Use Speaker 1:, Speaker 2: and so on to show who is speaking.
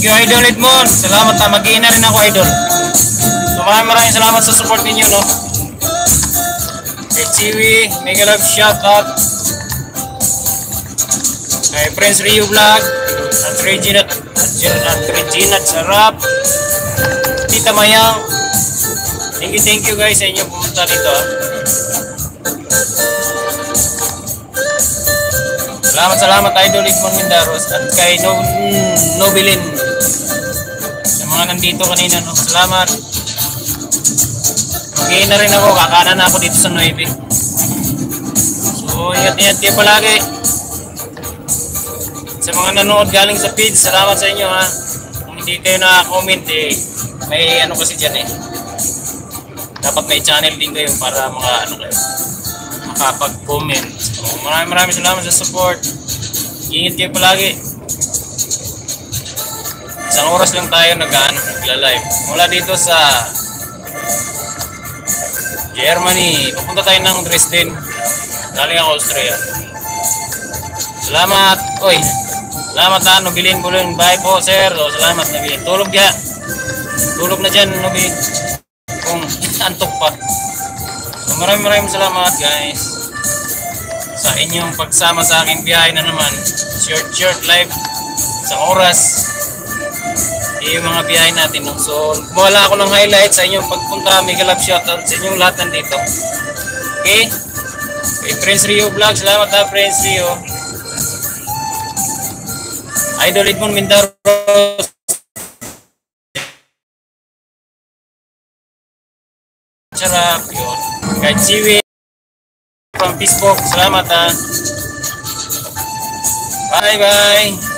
Speaker 1: Thank you, Idol Edmond. Salamat ha. Mag-iina rin ako, Idol. So maraming salamat sa support ninyo, no? Kay Chiwi, mega love shout out. Kay Prince Rio Vlog, at Regina Sarap, Tita Mayang. Thank you guys sa inyo pumunta dito, ha. Salamat Idol Edmond Mindaros at kay Nobilin sa mga nandito kanina, no? Salamat. Okay na rin ako, kakanan na ako dito sa 9. So ingat kayo palagi. Sa mga nanonood galing sa feed, salamat sa inyo, ha. Kung hindi kayo na-comment, may ano kasi dyan, dapat may channel din kayo para makapag-comment. So, maraming salamat sa support. Ingat kayo palagi. Isang oras lang tayo nagla-live. Mula dito sa Germany, pupunta tayo ng Dresden. Galing ako Austria. Salamat. Oy, salamat na Nobilin Bulon. Bye po sir. So, salamat Nobilin. Tulog na dyan Nobilin. Kung antok pa. So, maraming salamat guys sa inyong pagsama sa aking biyahe na naman. Short live sa oras. Yung mga biyahe natin, no? So wala ako ng highlight sa inyong pagpunta. Mega love shoutout sa inyong lahat nandito. Okay, kay Prince Rio Vlog, salamat na Prince Rio. Idol Edmond Mindaros, sarap yun. Kay Chiwi from Facebook, salamat ha. Bye.